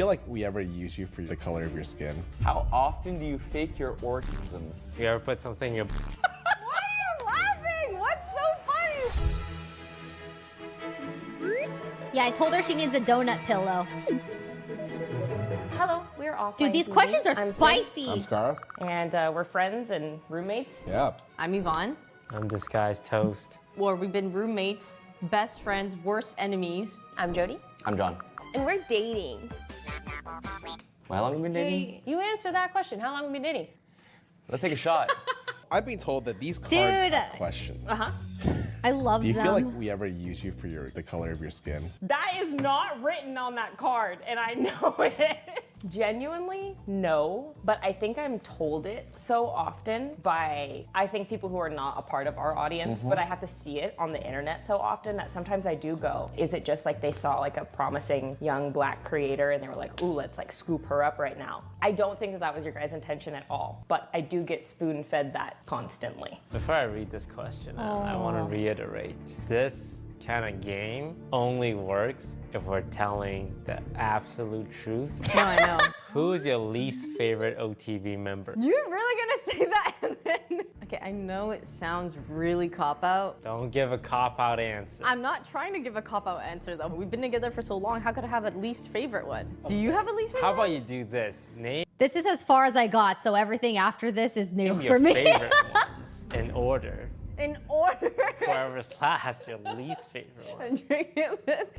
feel like we ever use you for the color of your skin? How often do you fake your orgasms? You ever put something in your... Why are you laughing? What's so funny? Yeah, I told her she needs a donut pillow. Hello, we're off. Dude, these questions are spicy. I'm Scar. And we're friends and roommates. Yeah. I'm Yvonne. I'm disguised toast. Well, we've been roommates, best friends, worst enemies. I'm Jody. I'm John. And we're dating. How long have we been dating? Hey, you answer that question. How long have we been dating? Let's take a shot. I've been told that these cards Dude. have questions. I love Do you them. feel like we ever use you for the color of your skin? That is not written on that card, and I know it. Genuinely, no, but I think I'm told it so often by, I think, people who are not a part of our audience, but I have to see it on the internet so often that sometimes I do go, is it just like they saw like a promising young Black creator and they were like, ooh, let's like scoop her up right now. I don't think that was your guys' intention at all, but I do get spoon-fed that constantly. Before I read this question, I want to reiterate. This kind of game only works if we're telling the absolute truth. No, I know. Who's your least favorite OTV member? You're really gonna say that and then... Okay, I know it sounds really cop-out. Don't give a cop-out answer. I'm not trying to give a cop-out answer though. We've been together for so long, how could I have a least favorite one? Do you have a least favorite How about one? you do this? Name This is as far as I got, so everything after this is new your for me. favorite ones in order. In order. Whoever's last, your least favorite one. I'm drinking this.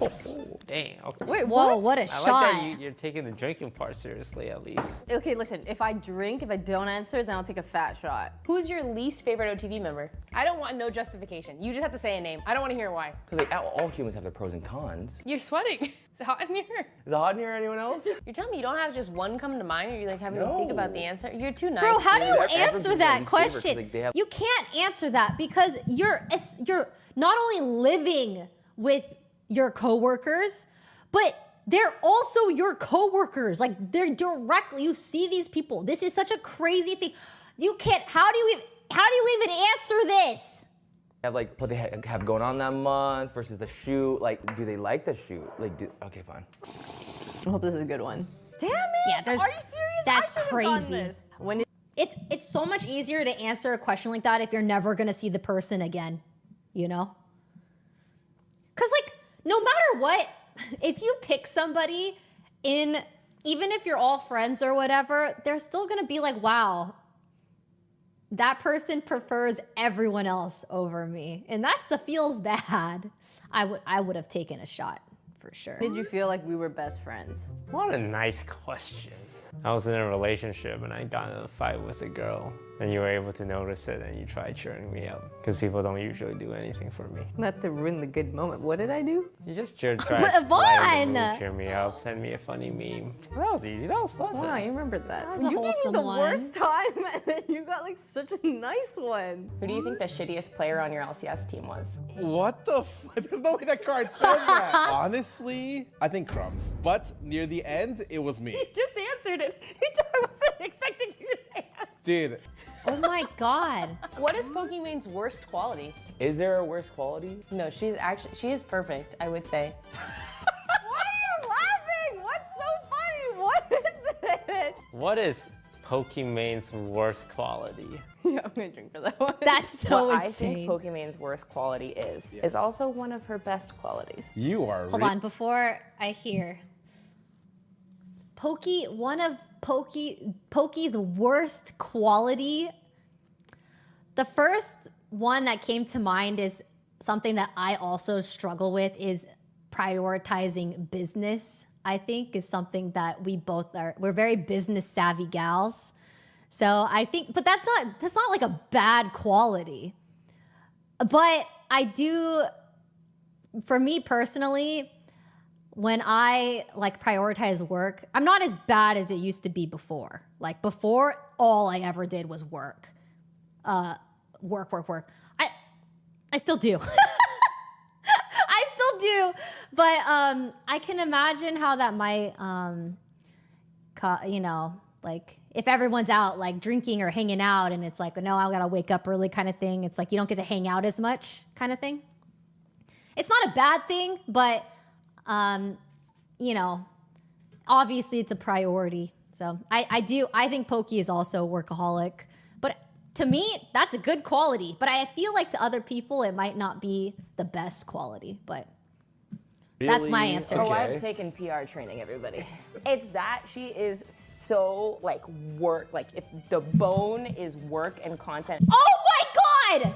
Oh, damn. Okay. Wait, Whoa, what? what a I shot. like that you're taking the drinking part seriously, at least. Okay, listen, if I drink, if I don't answer, then I'll take a fat shot. Who's your least favorite OTV member? I don't want no justification. You just have to say a name. I don't want to hear why. Because like, all humans have their pros and cons. You're sweating. It's hot in here. Is it hot in here? Anyone else? You're telling me you don't have just one come to mind, or you're like having to think about the answer? You're too nice. Bro, how do you Everyone's answer got that these favorites, question? like, they have- You can't answer that because you're not only living with your coworkers, but they're also your coworkers. Like they're directly, you see these people. This is such a crazy thing. You can't, how do you even answer this? Have like what they have going on that month versus the shoot. Like, do they like the shoot? Like, okay, fine. I hope this is a good one. Damn it! Yeah, there's- Are you serious? that's I should've gotten crazy. this. When It's so much easier to answer a question like that if you're never gonna see the person again, you know? Cause like, no matter what, if you pick somebody even if you're all friends or whatever, they're still gonna be like, wow, that person prefers everyone else over me. And that feels bad. I would have taken a shot for sure. did you feel like we were best friends? What a nice question. I was in a relationship and I got in a fight with a girl, and you were able to notice it and you tried cheering me up, because people don't usually do anything for me. Not to ruin the good moment. What did I do? You just tried to But lighten the Yvonne! mood, cheer me up, send me a funny meme. That was easy, that was pleasant. Wow, you remembered that. That was a you gave me wholesome the one. worst time, and then you got like such a nice one. Who do you think the shittiest player on your LCS team was? What the There's no way that card says that. Honestly, I think Crumbs. But near the end, it was me. Just answered it. I wasn't expecting you to answer. Dude, Oh my God. What is Pokemon's worst quality? Is there a worse quality? No, she is perfect, I would say. Why are you laughing? What's so funny? What is it? What is Pokemon's worst quality? Yeah, I'm gonna drink for that one. That's so What insane. I think Pokemon's worst quality is also one of her best qualities. you are Hold on, before I hear. One of Poke's worst quality. The first one that came to mind is something that I also struggle with is prioritizing business. I think is something that we're very business savvy gals. So I think, but that's not like a bad quality. But I do, for me personally, when I like prioritize work, I'm not as bad as it used to be before. Like before, all I ever did was work. Work. I still do. I still do. But I can imagine how that might, like if everyone's out like drinking or hanging out and it's like, no, I gotta wake up early kind of thing. It's like you don't get to hang out as much kind of thing. It's not a bad thing, but you know, obviously it's a priority. So I think Pokey is also a workaholic. But to me, that's a good quality. But I feel like to other people, it might not be the best quality. But that's my Really? answer. Oh, Okay. I've taken PR training, everybody. It's that she is so like work, like if the bone is work and content. Oh my God!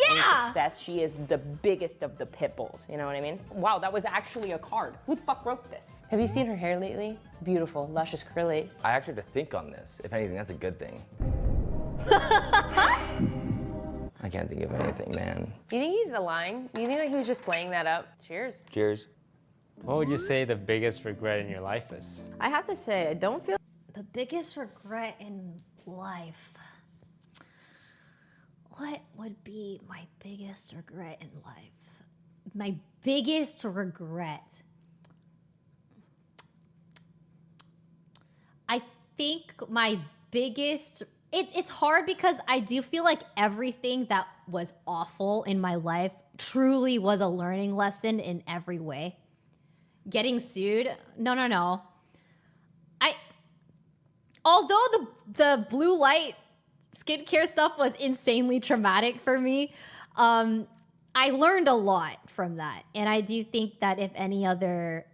Yeah! Success, she is the biggest of the pit bulls. You know what I mean? Wow, that was actually a card. Who the fuck wrote this? Have you seen her hair lately? Beautiful, luscious, curly. I actually have to think on this. If anything, that's a good thing. I can't think of anything, man. Do you think he's lying? Do you think that he was just playing that up? Cheers. Cheers. What would you say the biggest regret in your life is? I have to say, I don't feel The biggest regret in life. What would be my biggest regret in life? My biggest regret. I think my biggest. It's hard because I do feel like everything that was awful in my life truly was a learning lesson in every way. Getting sued? No. Although the blue light skincare stuff was insanely traumatic for me, I learned a lot from that. And I do think that if any other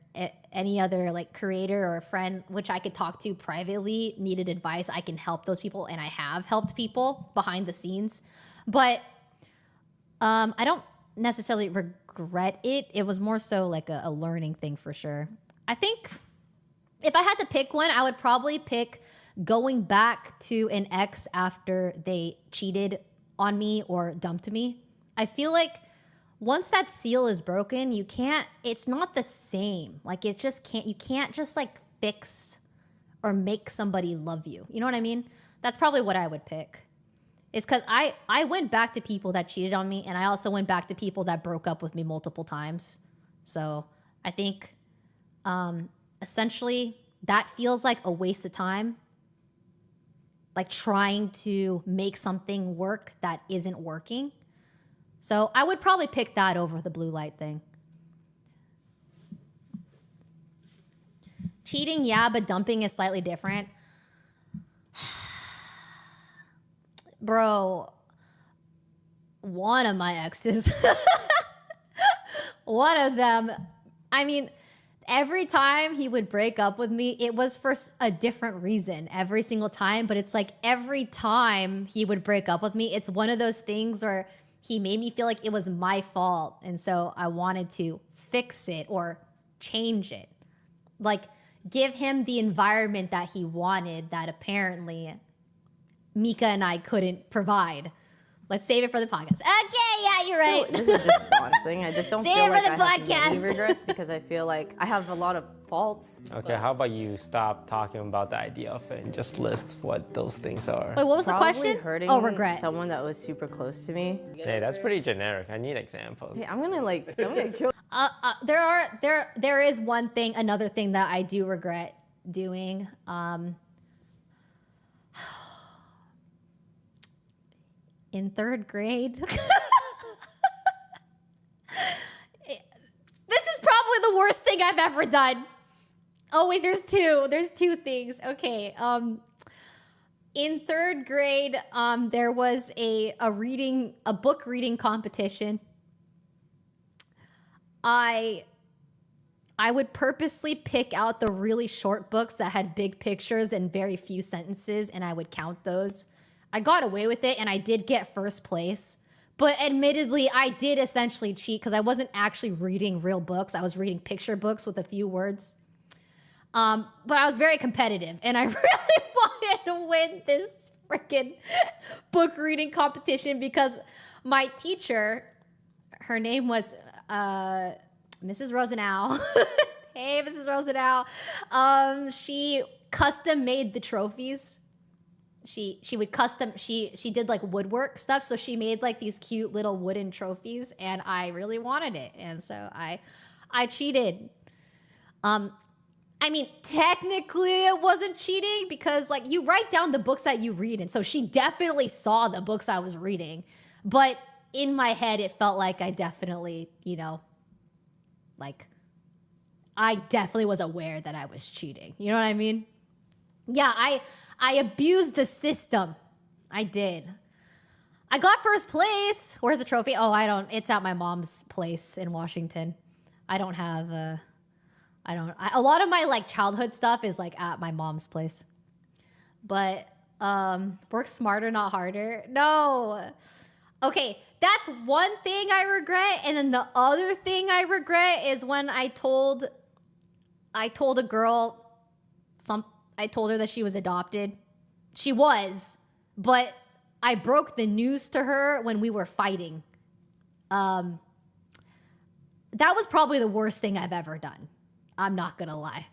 like creator or friend, which I could talk to privately, needed advice, I can help those people, and I have helped people behind the scenes. But I don't necessarily regret it. It was more so like a learning thing for sure. I think if I had to pick one, I would probably pick going back to an ex after they cheated on me or dumped me. I feel like once that seal is broken, it's not the same. Like you can't just like fix or make somebody love you. You know what I mean? That's probably what I would pick. It's because I went back to people that cheated on me, and I also went back to people that broke up with me multiple times. So I think essentially that feels like a waste of time. Like trying to make something work that isn't working. So I would probably pick that over the blue light thing. Cheating, yeah, but dumping is slightly different. Bro, one of my exes, one of them, I mean, every time he would break up with me, it was for a different reason every single time. But it's like every time he would break up with me, it's one of those things where he made me feel like it was my fault. And so I wanted to fix it or change it. Like give him the environment that he wanted that apparently Mika and I couldn't provide. Let's save it for the podcast. Okay, yeah, you're right. this is just an honest thing. I just don't Save feel it like for the I have many podcast. regrets because I feel like I have a lot of faults. Okay, how about you stop talking about the idea of it and just list what those things are? Wait, what was the Probably question? hurting Oh, regret. someone that was super close to me. Hey, that's pretty generic. I need examples. Hey, I'm gonna kill. There is another thing that I do regret doing. In third grade. This is probably the worst thing I've ever done. Oh wait, there's two things. Okay. In third grade, there was a book reading competition. I would purposely pick out the really short books that had big pictures and very few sentences, and I would count those. I got away with it, and I did get first place. But admittedly, I did essentially cheat because I wasn't actually reading real books. I was reading picture books with a few words. But I was very competitive, and I really wanted to win this freaking book reading competition because my teacher, her name was Mrs. Rosenau. Hey, Mrs. Rosenau. She custom made the trophies. She did like woodwork stuff, so she made like these cute little wooden trophies, and I really wanted it, and so I cheated. I mean, technically it wasn't cheating because like you write down the books that you read, and so she definitely saw the books I was reading, but in my head it felt like I definitely, like I definitely was aware that I was cheating. You know what I mean? Yeah, I abused the system. I did. I got first place. Where's the trophy? Oh, it's at my mom's place in Washington. I don't have a lot of my like childhood stuff is like at my mom's place. But work smarter, not harder. No. Okay, that's one thing I regret. And then the other thing I regret is when I told a girl I told her that she was adopted. She was, but I broke the news to her when we were fighting. That was probably the worst thing I've ever done. I'm not gonna lie.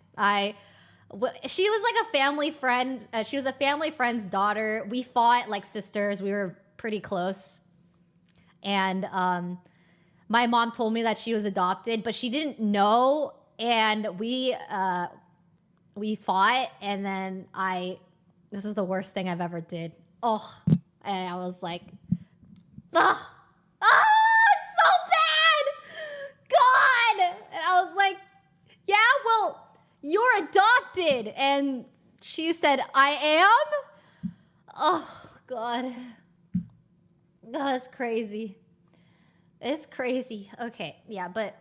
She was like a family friend. She was a family friend's daughter. We fought like sisters. We were pretty close. And my mom told me that she was adopted, but she didn't know. And we fought, and then this is the worst thing I've ever did. Oh, and I was like, oh, it's so bad, God. And I was like, yeah, well, you're adopted. And she said, I am? Oh, God. God, it's crazy. It's crazy. Okay, yeah, but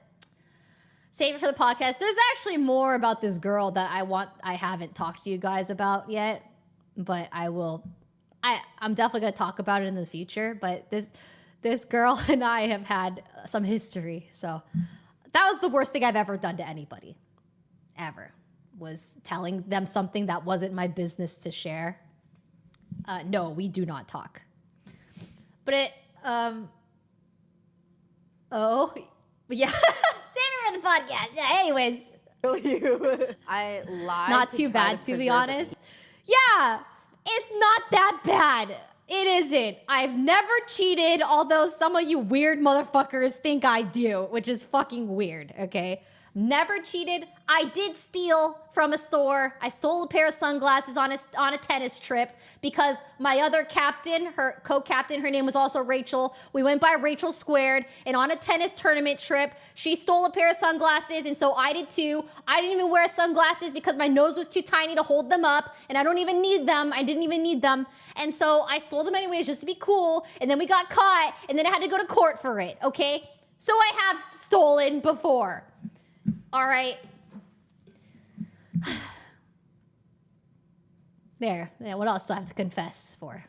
save it for the podcast. There's actually more about this girl that I haven't talked to you guys about yet, but I will. I'm definitely going to talk about it in the future, but this girl and I have had some history. So that was the worst thing I've ever done to anybody, ever, was telling them something that wasn't my business to share. No, we do not talk. But yeah, save it for the podcast. Yeah, anyways. I lied. Not too bad, to be honest. Yeah, it's not that bad. It isn't. I've never cheated, although some of you weird motherfuckers think I do, which is fucking weird, okay? Never cheated. I did steal from a store. I stole a pair of sunglasses on a tennis trip because my other captain, her co-captain, her name was also Rachel. We went by Rachel Squared, and on a tennis tournament trip, she stole a pair of sunglasses, and so I did too. I didn't even wear sunglasses because my nose was too tiny to hold them up, and I don't even need them. I didn't even need them. And so I stole them anyways just to be cool, and then we got caught, and then I had to go to court for it, okay? So I have stolen before. All right. There. Yeah, what else do I have to confess for?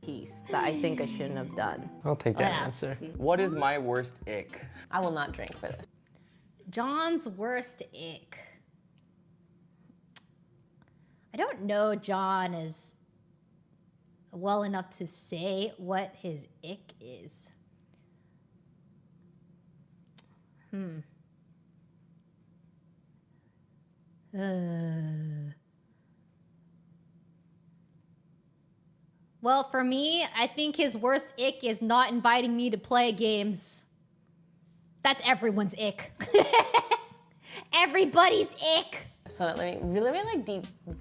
Piece that I think I shouldn't have done. I'll take that Yes. answer. What is my worst ick? I will not drink for this. John's worst ick. I don't know John as well enough to say what his ick is. Well, for me, I think his worst ick is not inviting me to play games. That's everyone's ick. Everybody's ick. So let me really like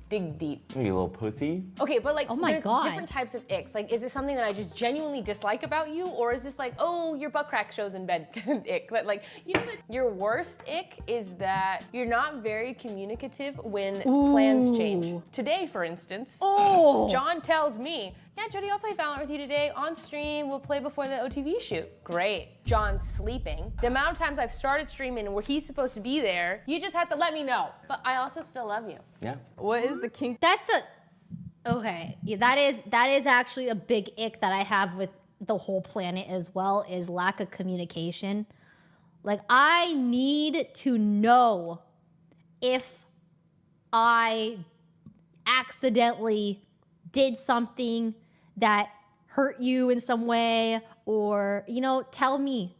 dig deep. You little pussy. Okay, but like, Oh my there's God. different types of icks. Like, is it something that I just genuinely dislike about you, or is this like, oh, your butt crack shows in bed kind of ick? But like, you know what? Your worst ick is that you're not very communicative when plans change. Today, for instance, John tells me, yeah, Jody, I'll play Valorant with you today on stream. We'll play before the OTV shoot. Great. John's sleeping. The amount of times I've started streaming where he's supposed to be there, you just have to let me know. But I also still love you. Yeah. What is the kink? That's okay. Yeah, that is actually a big ick that I have with the whole planet as well, is lack of communication. Like, I need to know if I accidentally did something that hurt you in some way, or, you know, tell me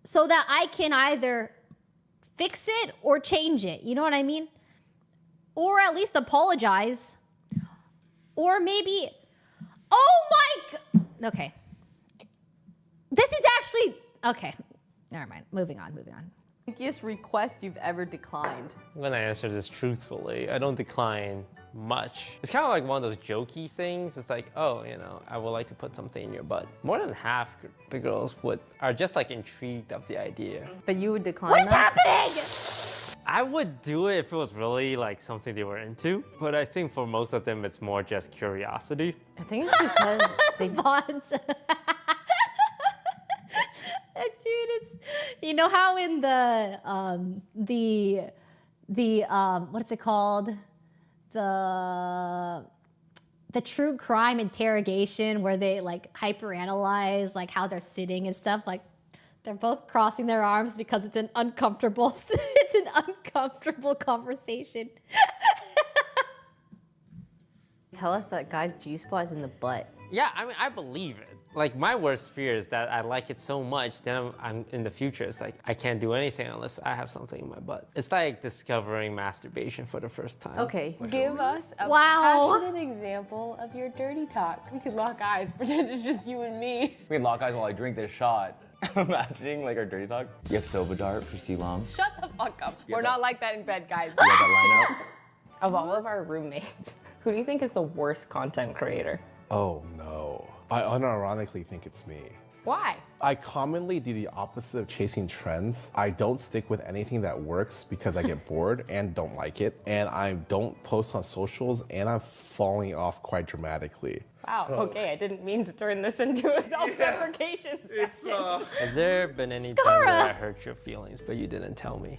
so that I can either fix it or change it. You know what I mean? Or at least apologize. Or maybe, oh my God. Okay. This is actually, okay. Never mind. Moving on. Kinkiest request you've ever declined? I'm gonna answer this truthfully. I don't decline much. It's kind of like one of those jokey things. It's like, oh, you know, I would like to put something in your butt. More than half the girls are just like intrigued of the idea. But you would decline What is that? happening? I would do it if it was really like something they were into, but I think for most of them it's more just curiosity. I think it's because they Vaughn's. Dude, it's, you know how in the what's it called? The true crime interrogation where they like hyperanalyze like how they're sitting and stuff, like they're both crossing their arms because it's an uncomfortable it's an uncomfortable conversation. tell us that guys' G-spot is in the butt. Yeah, I mean, I believe it. Like, my worst fear is that I like it so much, then I'm in the future, it's like, I can't do anything unless I have something in my butt. It's like discovering masturbation for the first time. Okay. Give us a Wow. passionate example of your dirty talk. We could lock eyes, pretend it's just you and me. We can lock eyes while I drink this shot. Imagining like our dirty talk. You have soba dart for Silam. Shut the fuck up. We're not like that in bed, guys. You got that line up? Of all of our roommates, who do you think is the worst content creator? Oh no. I unironically think it's me. Why? I commonly do the opposite of chasing trends. I don't stick with anything that works because I get bored and don't like it. And I don't post on socials and I'm falling off quite dramatically. Wow, okay, I didn't mean to turn this into a self-deprecation session. Has there been any time Scara. that I hurt your feelings, but you didn't tell me?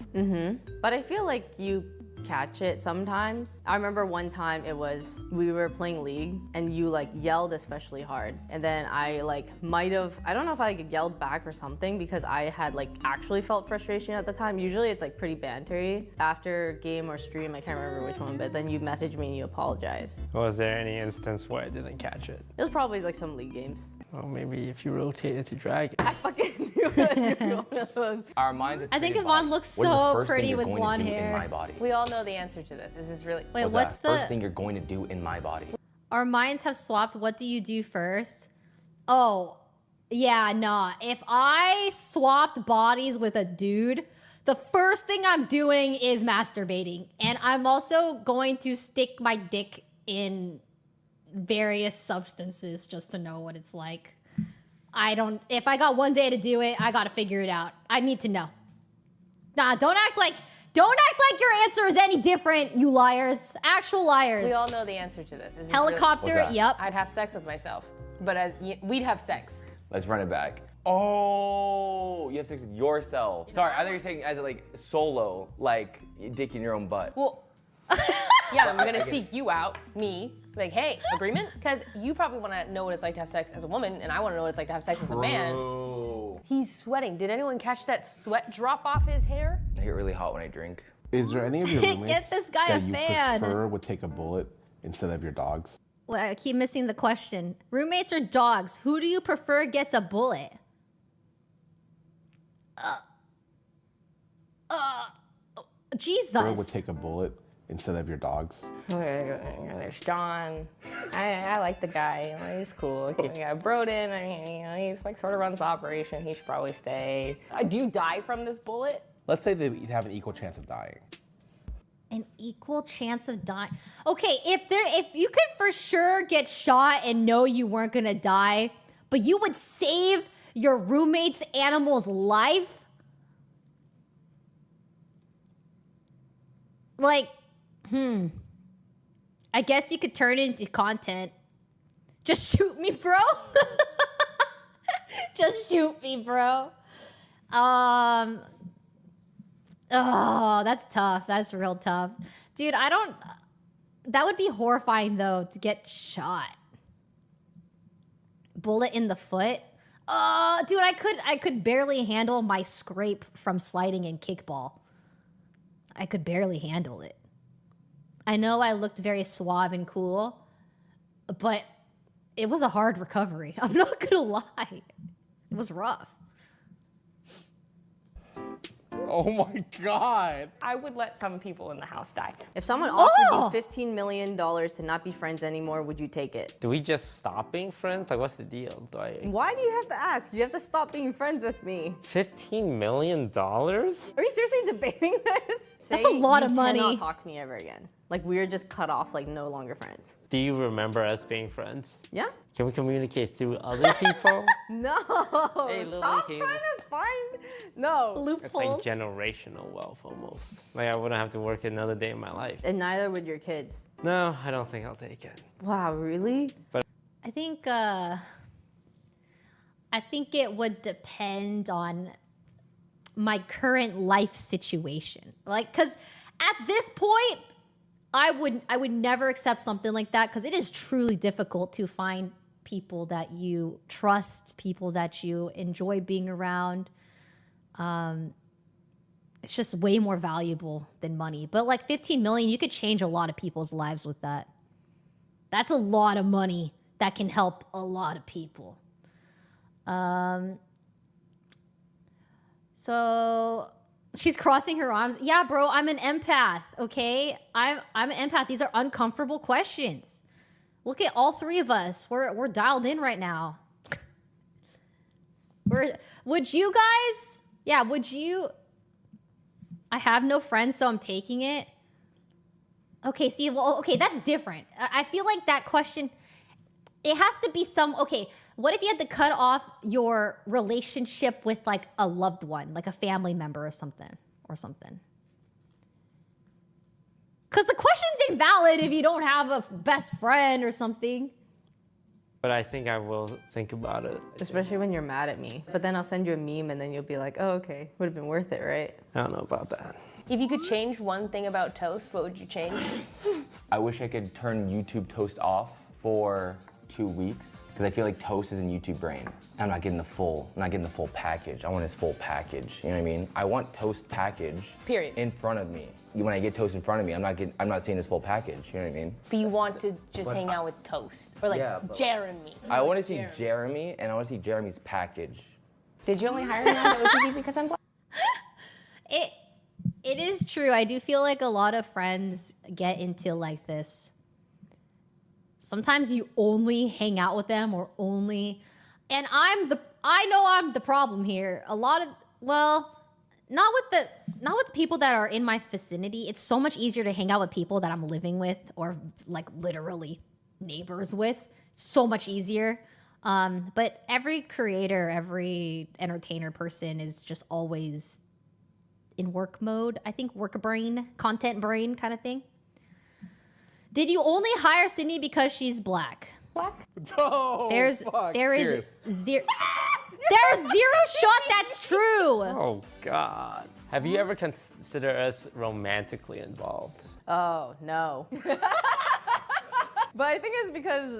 But I feel like you catch it sometimes. I remember one time we were playing League and you like yelled especially hard. And then I like I don't know if I like yelled back or something because I had like actually felt frustration at the time. Usually it's like pretty bantery. After game or stream, I can't remember which one, but then you messaged me and you apologize. Was there any instance where I didn't catch it? It was probably like some League games. Well, maybe if you rotated to Dragon. I fucking knew it. One of those. Our minds are I think created Yvonne by, looks what is the so first thing pretty you're with going to blonde do hair. in my body? We all know the answer to this. Is this really? Wait, What's what's that? First the? thing you're going to do in my body? Our minds have swapped. What do you do first? Oh, yeah, nah. If I swapped bodies with a dude, the first thing I'm doing is masturbating. And I'm also going to stick my dick in various substances just to know what it's like. If I got one day to do it, I gotta figure it out. I need to know. Nah, don't act like your answer is any different, you liars. Actual liars. We all know the answer to this. Is this Helicopter, What's that? yep. I'd have sex with myself, but we'd have sex. Let's run it back. Oh, you have sex with yourself. Sorry, I thought you were saying as a, like solo, like dick in your own butt. Well, yeah, I'm gonna seek you out, me. Like, hey, agreement? Because you probably want to know what it's like to have sex as a woman, and I want to know what it's like to have sex as a man. Bro. He's sweating. Did anyone catch that sweat drop off his hair? I get really hot when I drink. Is there any of your Get roommates this guy that a you fan. prefer would take a bullet instead of your dogs? Well, I keep missing the question. Roommates or dogs? Who do you prefer gets a bullet? Jesus. Or would take a bullet instead of your dogs? There's John. I like the guy. You know, he's cool. We got Broden. I mean, you know, he's like sort of runs the operation. He should probably stay. Do you die from this bullet? Let's say they have an equal chance of dying. An equal chance of dying. Okay, if you could for sure get shot and know you weren't gonna die, but you would save your roommate's animal's life, like, I guess you could turn it into content. Just shoot me, bro. Just shoot me, bro. Oh, that's tough. That's real tough. Dude, that would be horrifying though, to get shot. Bullet in the foot. Dude, I could barely handle my scrape from sliding in kickball. I could barely handle it. I know I looked very suave and cool, but it was a hard recovery. I'm not gonna lie. It was rough. Oh my god. I would let some people in the house die. If someone offered Oh! you $15 million to not be friends anymore, would you take it? Do we just stop being friends? Like, what's the deal? Why do you have to ask? You have to stop being friends with me. $15 million? Are you seriously debating this? That's a lot of You money. cannot talk to me ever again. Like, we're just cut off, like, no longer friends. Do you remember us being friends? Yeah? Can we communicate through other people? No! Hey, Lily, Stop can trying you- to find... No. It's like Loopholes. generational wealth almost. Like I wouldn't have to work another day in my life. And neither would your kids. No, I don't think I'll take it. Wow, really? I think it would depend on my current life situation. Like, cause at this point, I would never accept something like that because it is truly difficult to find people that you trust, people that you enjoy being around. It's just way more valuable than money. But like 15 million, you could change a lot of people's lives with that. That's a lot of money that can help a lot of people. So she's crossing her arms. Yeah, bro, I'm an empath, okay? I'm an empath. These are uncomfortable questions. Look at all three of us. We're dialed in right now. Would you guys? Yeah, would you? I have no friends, so I'm taking it. Okay, see, well, okay, that's different. I feel like that question, it has to be okay, what if you had to cut off your relationship with like a loved one, like a family member or something? Because the question's invalid if you don't have a best friend or something. But I think I will think about it. Especially when you're mad at me. But then I'll send you a meme and then you'll be like, oh, okay, would have been worth it, right? I don't know about that. If you could change one thing about toast, what would you change? I wish I could turn YouTube Toast off for 2 weeks because I feel like Toast is in YouTube brain. I'm not getting the full package. I want his full package. You know what I mean? I want Toast package. Period. In front of me. When I get Toast in front of me, I'm not seeing his full package. You know what I mean? But you want to just hang out with Toast or like Yeah, but- Jeremy. I want to see Jeremy, and I want to see Jeremy's package. Did you only hire me on OTV because I'm black? It is true. I do feel like a lot of friends get into like this. Sometimes you only hang out with them or only, and I know I'm the problem here. A lot of, well, not with the people that are in my vicinity. It's so much easier to hang out with people that I'm living with or like literally neighbors with. So much easier. But every creator, every entertainer person is just always in work mode. I think work brain, content brain kind of thing. Did you only hire Sydney because she's black? Oh, There is zero shot that's true. Oh, God. Have you ever considered us romantically involved? Oh, no. But I think it's because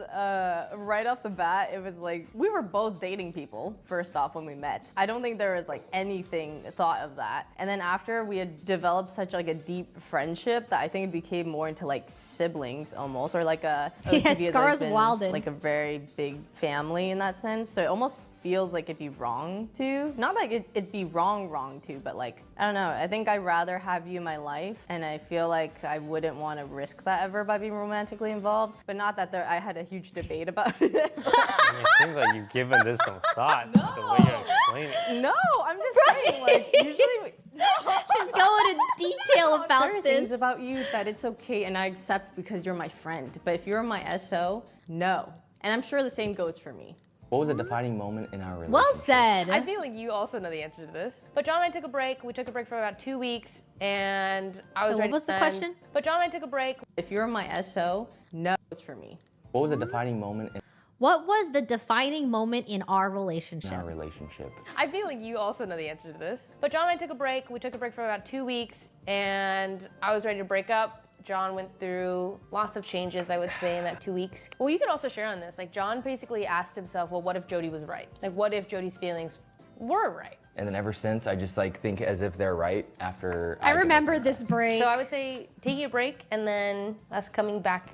right off the bat, it was like, we were both dating people, first off, when we met. I don't think there was like anything thought of that. And then after we had developed such like a deep friendship that I think it became more into like siblings almost, or like a Yeah, OTV has Scar's been, Walden. like a very big family in that sense. So it almost feels like it'd be wrong to, not like it'd be wrong to, but like, I don't know. I think I'd rather have you in my life, and I feel like I wouldn't want to risk that ever by being romantically involved. But not that I had a huge debate about it. I mean, it seems like you've given this some thought, the way you're explaining it. No, I'm just saying, like, usually. She's going into detail There are about things this. about you that it's okay and I accept because you're my friend. But if you're my SO, no. And I'm sure the same goes for me. What was a defining moment in our relationship? Well said. I feel like you also know the answer to this. But John and I took a break. We took a break for about 2 weeks, and I was What ready was the to question? But John and I took a break. If you're my SO, no goes for me. What was a defining moment in What was the defining moment in our relationship? our relationship? I feel like you also know the answer to this. But John and I took a break. We took a break for about 2 weeks, and I was ready to break up. John went through lots of changes, I would say, in that 2 weeks. Well, you can also share on this. Like, John basically asked himself, well, what if Jody was right? Like, what if Jody's feelings were right? And then ever since, I just like think as if they're right after. I get remember with this them. break. So I would say taking a break and then us coming back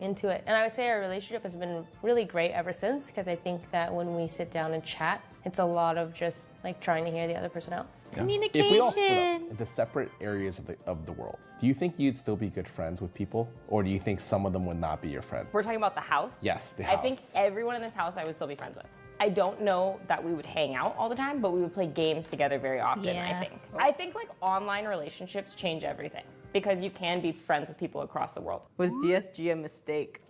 into it. And I would say our relationship has been really great ever since, because I think that when we sit down and chat, it's a lot of just like trying to hear the other person out. Communication. If we all split up into separate areas of the world, do you think you'd still be good friends with people? Or do you think some of them would not be your friend? We're talking about the house? Yes, the house. I think everyone in this house I would still be friends with. I don't know that we would hang out all the time, but we would play games together very often, Yeah. I think. I think like online relationships change everything because you can be friends with people across the world. Was DSG a mistake?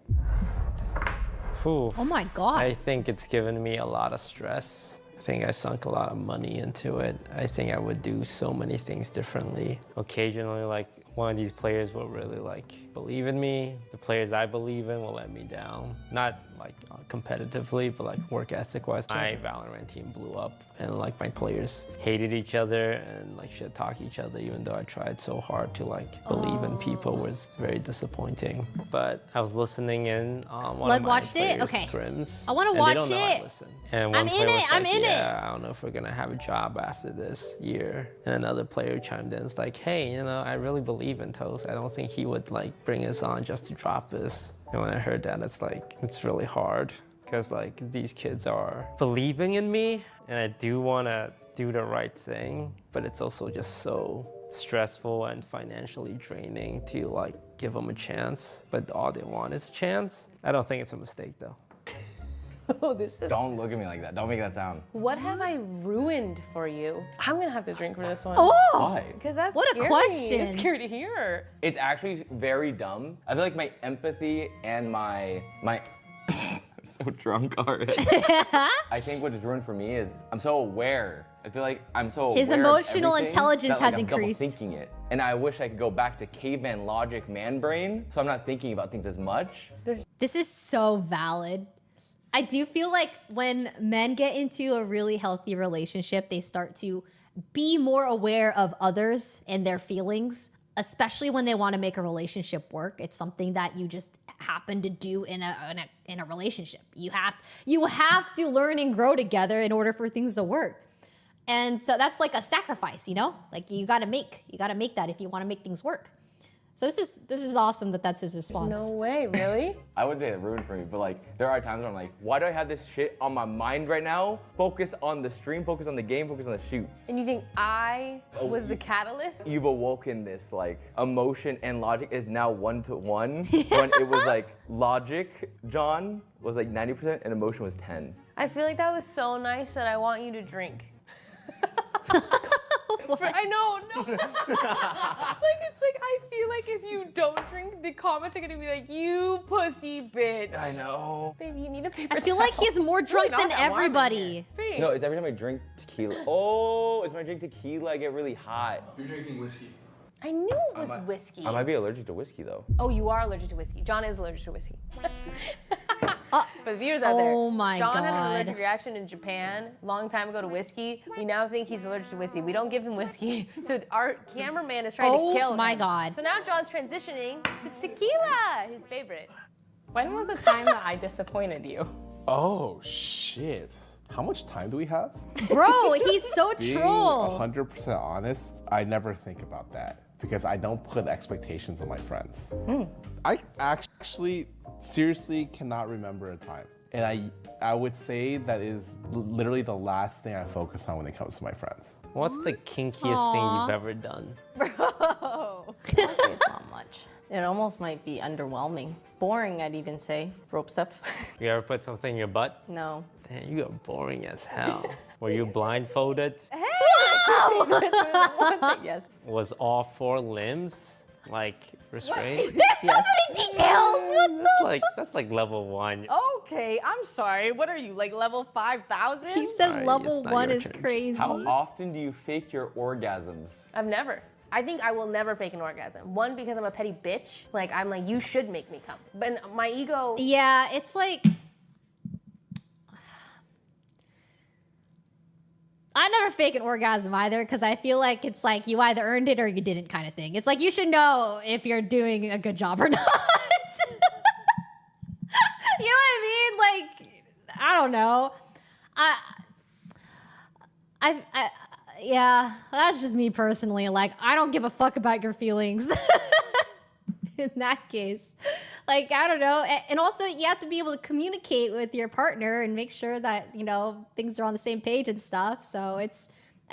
Whew. Oh my God. I think it's given me a lot of stress. I think I sunk a lot of money into it. I think I would do so many things differently. Occasionally, like, one of these players will really like believe in me. The players I believe in will let me down. Not like competitively, but like work ethic wise. My Valorant team blew up and like my players hated each other and like shit talk each other, even though I tried so hard to like believe in people. Was very disappointing. But I was listening in on one Blood of my watched it? players' Okay. scrims. I wanna and watch they don't know I it. listen. And one I'm in player was it, I'm like, in it. yeah, I don't know if we're gonna have a job after this year. And another player chimed in, it's like, hey, you know, I really believe in Toast. I don't think he would like bring us on just to drop us. And when I heard that, it's like, it's really hard because like these kids are believing in me and I do wanna do the right thing, but it's also just so stressful and financially draining to like give them a chance, but all they want is a chance. I don't think it's a mistake though. Oh, this is. Don't look at me like that. Don't make that sound. What have I ruined for you? I'm gonna have to drink for this one. Oh, Why? Because that's What a scary. question. It's scary to hear. It's actually very dumb. I feel like my empathy and my I'm so drunk already. I think what is ruined for me is I'm so aware. I feel like I'm so His aware of emotional everything intelligence that, like, has I'm double increased. thinking it. And I wish I could go back to caveman logic, man brain, so I'm not thinking about things as much. this is so valid. I do feel like when men get into a really healthy relationship, they start to be more aware of others and their feelings, especially when they want to make a relationship work. It's something that you just happen to do in a relationship. You have to learn and grow together in order for things to work. And so that's like a sacrifice, you know? Like you gotta make that if you want to make things work. So this is awesome that that's his response. No way, really? I would say it ruined for me, but like there are times where I'm like, why do I have this shit on my mind right now? Focus on the stream, focus on the game, focus on the shoot. And you think I was the catalyst? You've awoken this like emotion and logic is now 1-to-1 when it was like logic, John, was like 90% and emotion was 10. I feel like that was so nice that I want you to drink. I know, no. Like, it's like, I feel like if you don't drink, the comments are gonna be like, you pussy bitch. I know. Babe, you need a paper I feel like he's more It's really drunk not than that warm in everybody. here. Pretty. No, it's every time I drink tequila. Oh, it's when I drink tequila, I get really hot. You're drinking whiskey. I knew it was whiskey. I might be allergic to whiskey though. Oh, you are allergic to whiskey. John is allergic to whiskey. For the viewers out there, Oh my John had an God. allergic reaction in Japan long time ago to whiskey. We now think he's allergic to whiskey. We don't give him whiskey. So our cameraman is trying Oh to kill him. my God. So now John's transitioning to tequila, his favorite. When was the time that I disappointed you? Oh, shit. How much time do we have? Bro, he's so Being troll. 100% honest, I never think about that because I don't put expectations on my friends. I actually seriously cannot remember a time. And I would say that is literally the last thing I focus on when it comes to my friends. What's the kinkiest thing you've ever done? Bro. It's not much. It almost might be underwhelming. Boring, I'd even say. Rope stuff. You ever put something in your butt? No. Damn, you got boring as hell. Were you blindfolded? Yes. Was all 4 limbs like restrained? There's so many details. That's like level 1. Okay, I'm sorry. What are you, like level 5,000? He said Alright, level it's not 1 your is turn. crazy. How often do you fake your orgasms? I've never. I think I will never fake an orgasm. One, because I'm a petty bitch. Like, I'm like, you should make me come. But my ego, Yeah, it's like I never fake an orgasm either because I feel like it's like you either earned it or you didn't kind of thing. It's like you should know if you're doing a good job or not. You know what I mean? Like, I don't know. Yeah, that's just me personally. Like, I don't give a fuck about your feelings. In that case, like, I don't know. And also you have to be able to communicate with your partner and make sure that, you know, things are on the same page and stuff. So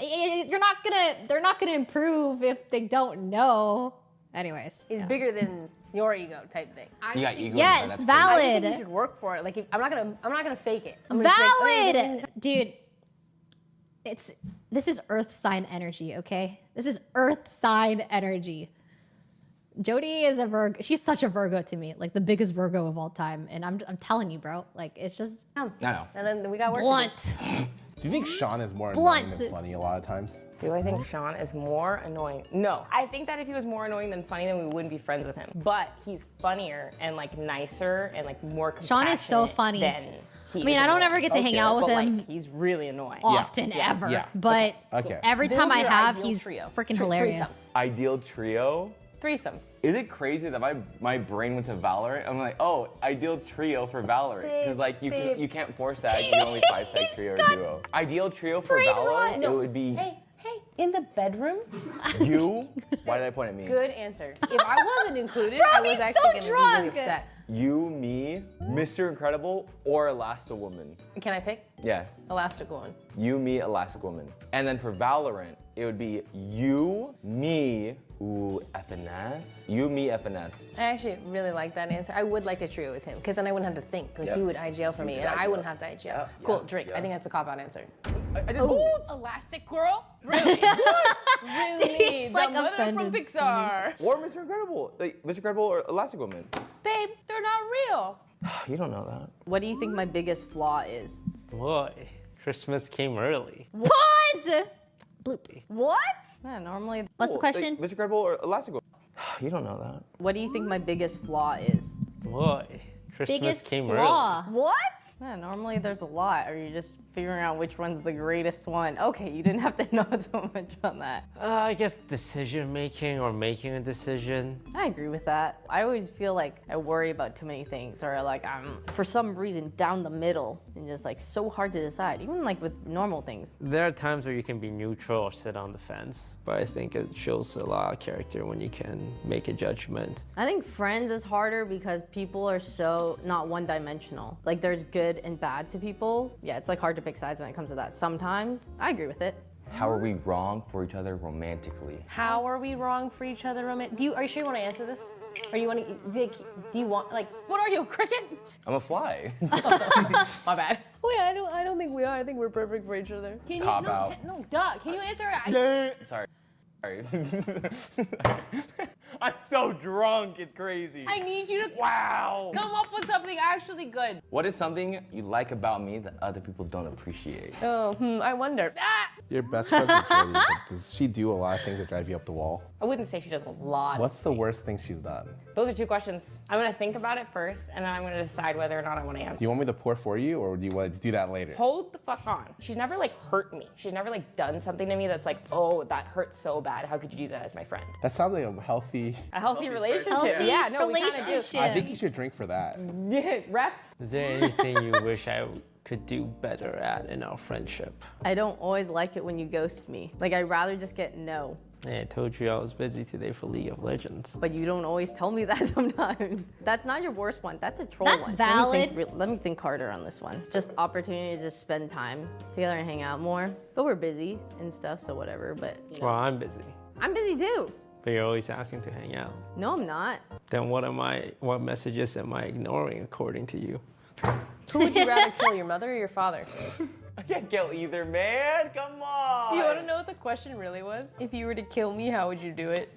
They're not gonna improve if they don't know. Anyways. It's yeah. bigger than your ego type thing. You got ego. Yes, that's valid. I think you should work for it. Like I'm not gonna fake it. I'm gonna just be like, Valid, dude. This is Earth sign energy, okay? This is Earth sign energy. Jody is a Virgo. She's such a Virgo to me, like the biggest Virgo of all time. And I'm telling you, bro, like it's just I know. And then we got work. blunt. Do you think Sean is more Blunt. annoying than funny a lot of times? Do I think Sean is more annoying? No. I think that if he was more annoying than funny, then we wouldn't be friends with him. But he's funnier and like nicer and like more compassionate. Sean is so funny. Than he I mean, is I don't annoying. ever get to hang out with But him like, he's really annoying. often Yeah. ever. Yeah. But Okay. every Build time I your have, ideal he's trio. freaking Threesome. hilarious. Ideal trio. Threesome. Is it crazy that my brain went to Valorant? I'm like, oh, ideal trio for Valorant. Because like you can't 4-sag, you can only 5-sag trio or duo. Ideal trio for Brain Valo, rot. it would be Hey, in the bedroom? you. Why did I point at me? Good answer. If I wasn't included, Bro, I was he's actually so gonna be drunk. really upset. You, me, Mr. Incredible, or Elasti-Woman. Can I pick? Yeah. Elastic Woman. You, me, Elasti-Woman. And then for Valorant, it would be you, me, ooh, FNS. You, me, FNS. I actually really like that answer. I would like a trio with him, because then I wouldn't have to think. Like Yep. he would IGL for me, and I wouldn't have to IGL. Yep, Cool, yep, drink. yep. I think that's a cop-out answer. I did Ooh, Elastic Girl? Really? Really? He's, The like, mother from offended, Pixar. Or Mr. Incredible. Like, Mr. Incredible or Elasti-Woman. Babe, they're not real. You don't know that. What do you think my biggest flaw is? Boy, Christmas came early. Pause. Bloop. What? Yeah, normally. What's the Like, question? Mr. Incredible or Elasti-Woman. You don't know that. What do you think my biggest flaw is? Boy, Christmas Biggest came flaw. What? Yeah, normally there's a lot. Or you're just figuring out which one's the greatest one. Okay, you didn't have to know so much on that. I guess decision making or making a decision. I agree with that. I always feel like I worry about too many things, or like I'm, for some reason, down the middle and just like so hard to decide, even like with normal things. There are times where you can be neutral or sit on the fence, but I think it shows a lot of character when you can make a judgment. I think Friends is harder because people are so not one-dimensional. Like there's good and bad to people. Yeah, it's like hard to pick sides when it comes to that. Sometimes I agree with it. How are we wrong for each other romantically? How are we wrong for each other? Are you sure you want to answer this? Or do you want to? Do you want like? What are you, a cricket? I'm a fly. My bad. Oh yeah, I don't think we are. I think we're perfect for each other. Can you? Cop no, out. no, duh. Can you answer? Sorry. I'm so drunk, it's crazy. I need you to Wow. come up with something actually good. What is something you like about me that other people don't appreciate? Oh, I wonder. Ah! Your best friend with Jody, but does she do a lot of things that drive you up the wall? I wouldn't say she does a lot. What's the worst thing she's done? Those are two questions. I'm gonna think about it first, and then I'm gonna decide whether or not I want to Do answer. you want me to pour for you, or do you want to do that later? Hold the fuck on. She's never like hurt me. She's never like done something to me that's like, oh, that hurts so bad. How could you do that as my friend? That sounds like a healthy. A healthy relationship. Healthy Yeah, no, we kind of relationship. I think you should drink for that. do. Reps. Is there anything you wish I could do better at in our friendship? I don't always like it when you ghost me. Like I'd rather just get no. Hey, I told you I was busy today for League of Legends. But you don't always tell me that sometimes. That's not your worst one. That's a troll That's one. valid. Let me think harder on this one. Just opportunity to just spend time together and hang out more. But we're busy and stuff, so whatever. But you know. Well, I'm busy, I'm busy too. but you're always asking to hang out. No, I'm not. Then what messages am I ignoring according to you? Who would you rather kill, your mother or your father? I can't kill either, man. Come on. You want to know what the question really was? If you were to kill me, how would you do it?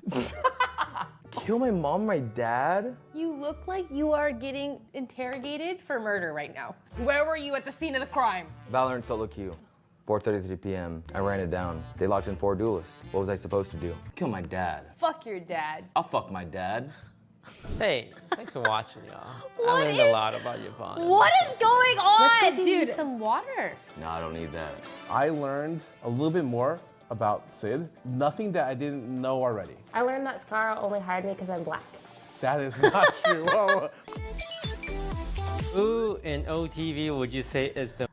Kill my mom, my dad? You look like you are getting interrogated for murder right now. Where were you at the scene of the crime? Valorant solo queue. 4:33 p.m. I ran it down. They locked in 4 duelists. What was I supposed to do? Kill my dad. Fuck your dad. I'll fuck my dad. Hey, thanks for watching, y'all. I What learned is- a lot about Yvonne. What is going Let's on, get you dude? some water. No, I don't need that. I learned a little bit more about Sid. Nothing that I didn't know already. I learned that Scar only hired me because I'm black. That is not true. Whoa. Who in OTV would you say is the